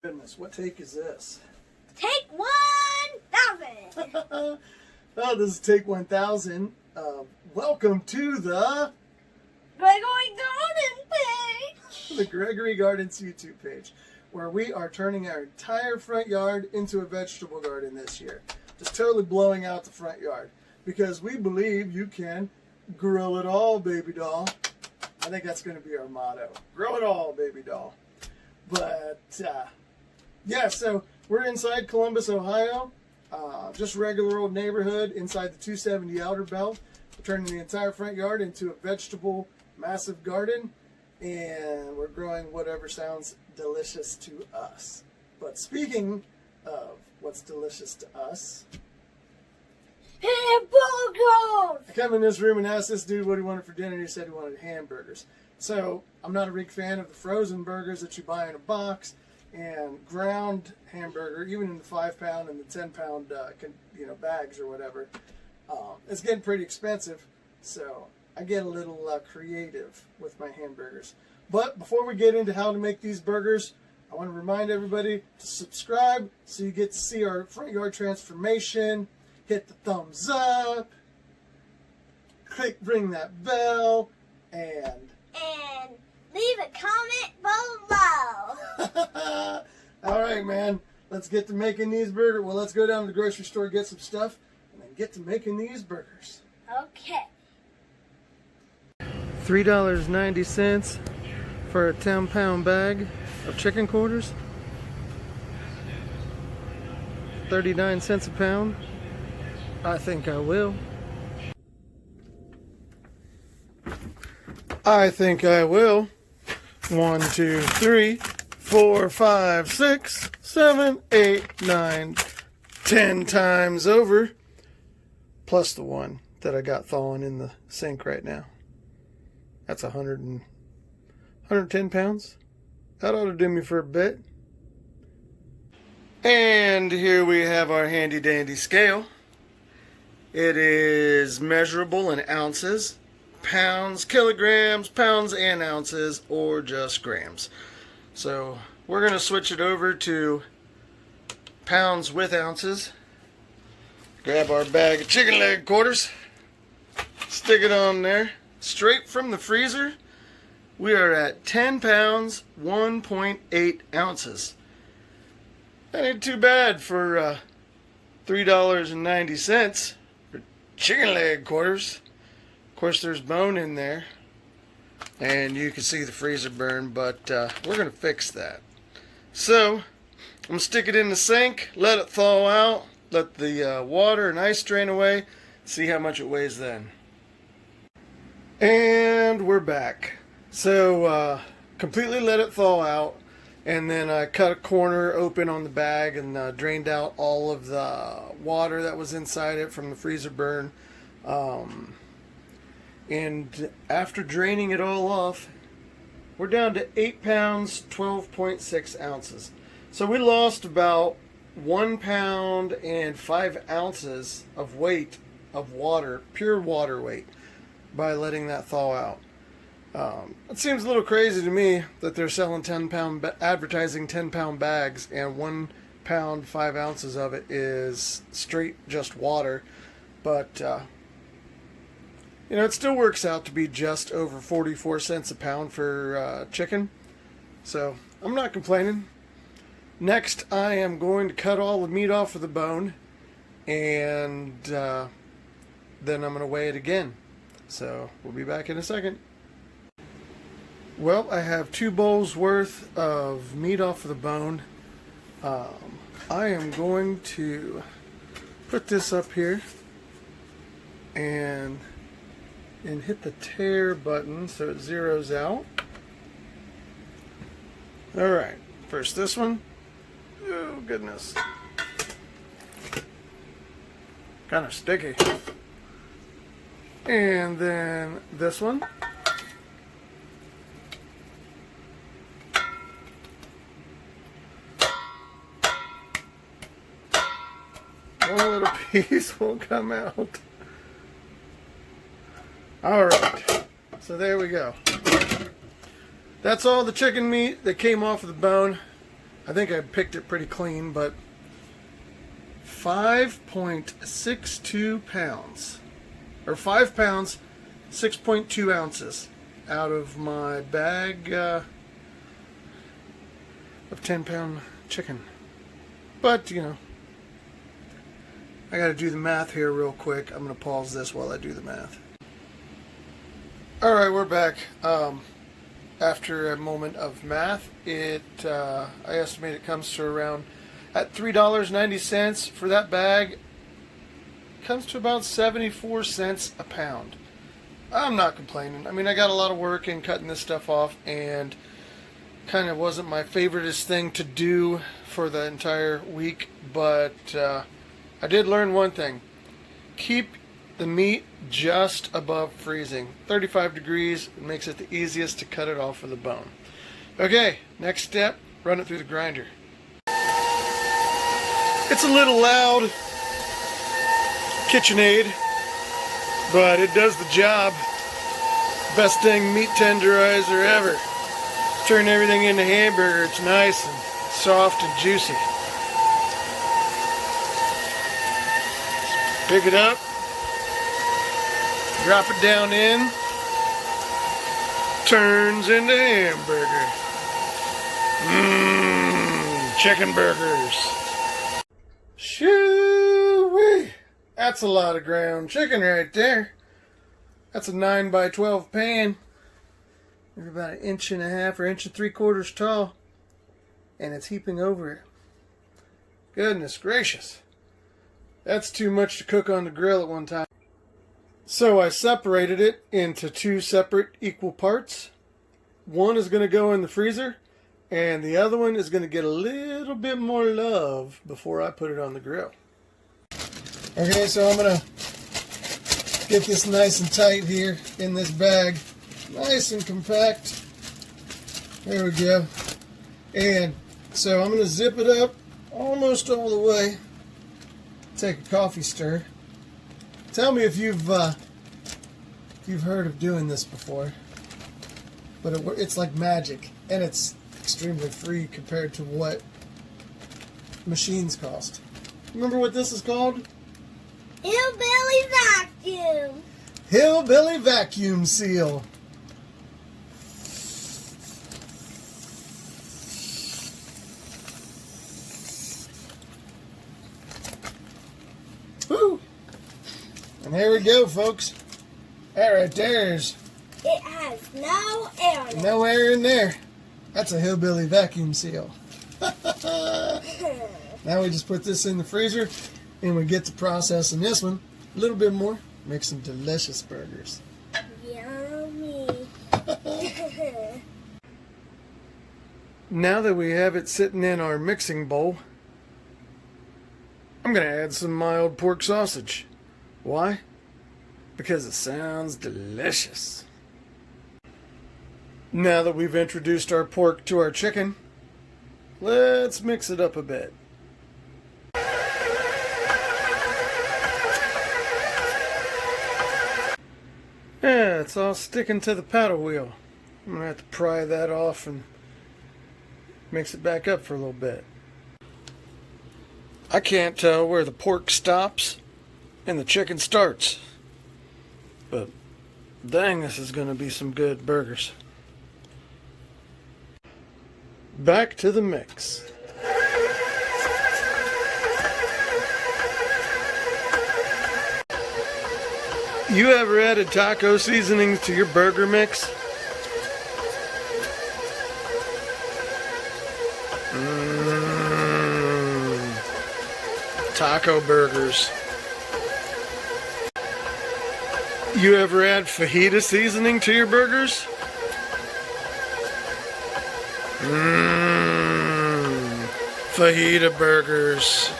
Goodness, what take is this? Take 1,000. Oh, this is take 1,000. Welcome to the Gregory Garden page. the Gregory Gardens YouTube page, where we are turning our entire front yard into a vegetable garden this year. Just totally blowing out the front yard because we believe you can grow it all, baby doll. I think that's going to be our motto. Grow it all, baby doll. But yeah, so we're inside Columbus, Ohio. Just regular old neighborhood inside the 270 Outer Belt. We're turning the entire front yard into a vegetable massive garden, and we're growing whatever sounds delicious to us. But speaking of what's delicious to us, Hamburgers. I come in this room and asked this dude what he wanted for dinner. He said he wanted hamburgers. So I'm not a big fan of the frozen burgers that you buy in a box, and ground hamburger, even in the 5-pound and the 10-pound bags or whatever. It's getting pretty expensive, so I get a little creative with my hamburgers. But before we get into how to make these burgers, I want to remind everybody to subscribe so you get to see our front yard transformation. Hit the thumbs up, ring that bell, and leave a comment below. all right, man. Let's get to making these burgers. Well, let's go down to the grocery store, get some stuff, and then get to making these burgers. Okay. $3.90 for a 10-pound bag of chicken quarters. 39 cents a pound. I think I will. I think I will. 1, 2, 3, 4, 5, 6, 7, 8, 9, 10 times over. Plus the one that I got thawing in the sink right now. That's 110 pounds. That ought to do me for a bit. And here we have our handy dandy scale. It is measurable in ounces, pounds, kilograms, pounds and ounces, or just grams. So we're going to switch it over to pounds with ounces. Grab our bag of chicken leg quarters, stick it on there, straight from the freezer. We are at 10 pounds, 1.8 ounces. That ain't too bad for $3.90 for chicken leg quarters. Of course, there's bone in there, and you can see the freezer burn, but we're going to fix that. So, I'm going to stick it in the sink, let it thaw out, let the water and ice drain away, see how much it weighs then. And we're back. So, completely let it thaw out, and then I cut a corner open on the bag and drained out all of the water that was inside it from the freezer burn. And after draining it all off, we're down to 8 pounds, 12.6 ounces. So we lost about 1 pound and 5 ounces of weight of water, pure water weight, by letting that thaw out. It seems a little crazy to me that they're selling advertising 10-pound bags, and 1 pound, 5 ounces of it is straight just water. But it still works out to be just over 44 cents a pound for chicken. So I'm not complaining. Next, I am going to cut all the meat off of the bone, and then I'm going to weigh it again. So we'll be back in a second. Well, I have 2 bowls worth of meat off of the bone. I am going to put this up here and hit the tare button so it zeroes out. Alright, first this one. Oh goodness. Kind of sticky. And then this one. One little piece will come out. Alright, so there we go. That's all the chicken meat that came off of the bone. I think I picked it pretty clean, but 5.62 pounds, or 5 pounds, 6.2 ounces out of my bag of 10-pound chicken. But, you know, I got to do the math here real quick. I'm going to pause this while I do the math. Alright, we're back. After a moment of math, I estimate it comes to around, at $3.90 for that bag, comes to about 74 cents a pound. I'm not complaining. I mean, I got a lot of work in cutting this stuff off, and kind of wasn't my favoriteest thing to do for the entire week, but I did learn one thing. Keep the meat just above freezing. 35 degrees makes it the easiest to cut it off with a bone. Okay, next step, run it through the grinder. It's a little loud, KitchenAid, but it does the job. Best dang meat tenderizer ever. Turn everything into hamburger. It's nice and soft and juicy. Pick it up. Drop it down in. Turns into hamburger. Chicken burgers. Shoo-wee. That's a lot of ground chicken right there. That's a 9 by 12 pan. They're about 1.5 inches or 1.75 inches tall. And it's heaping over it. Goodness gracious. That's too much to cook on the grill at one time. So I separated it into 2 separate equal parts. One is going to go in the freezer, and the other one is going to get a little bit more love before I put it on the grill. Okay, so I'm going to get this nice and tight here in this bag. Nice and compact. There we go. And so I'm going to zip it up almost all the way. Take a coffee stir. Tell me if you've heard of doing this before. But it's like magic, and it's extremely free compared to what machines cost. Remember what this is called? Hillbilly vacuum. Hillbilly vacuum seal. Woo! And here we go, folks. That right there's It has no air in it. no air in there. That's a hillbilly vacuum seal. Now we just put this in the freezer, and we get to processing this one a little bit more. Make some delicious burgers. Yummy. Now that we have it sitting in our mixing bowl, I'm going to add some mild pork sausage. Why? Because it sounds delicious. Now that we've introduced our pork to our chicken, let's mix it up a bit. Yeah, it's all sticking to the paddle wheel. I'm going to have to pry that off and mix it back up for a little bit. I can't tell where the pork stops and the chicken starts. But dang, this is going to be some good burgers. Back to the mix. You ever added taco seasonings to your burger mix? Taco burgers. You ever add fajita seasoning to your burgers? Fajita burgers.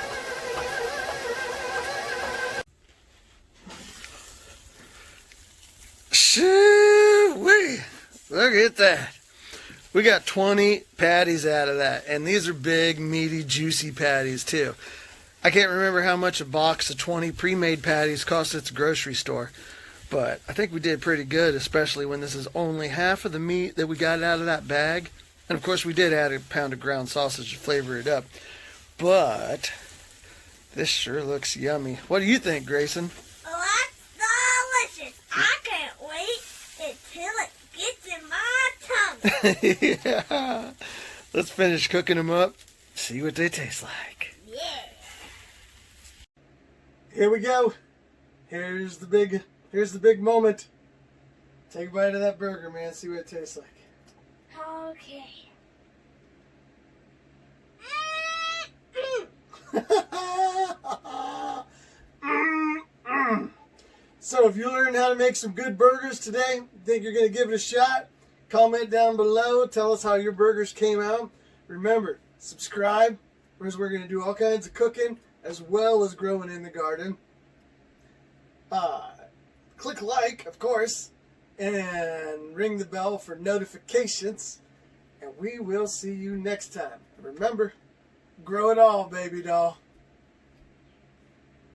Shoo-wee! Look at that. We got 20 patties out of that. And these are big, meaty, juicy patties too. I can't remember how much a box of 20 pre-made patties costs at the grocery store. But I think we did pretty good, especially when this is only half of the meat that we got out of that bag. And of course we did add a pound of ground sausage to flavor it up. But this sure looks yummy. What do you think, Grayson? Oh, that's delicious. I can't wait until it gets in my tongue. Yeah. Let's finish cooking them up. See what they taste like. Yeah. Here we go. Here's the big moment. Take a bite of that burger, man. See what it tastes like. Okay. So if you learned how to make some good burgers today, think you're going to give it a shot, comment down below. Tell us how your burgers came out. Remember, subscribe, because we're going to do all kinds of cooking as well as growing in the garden. Click like, of course, and ring the bell for notifications. And we will see you next time. Remember, grow it all, baby doll.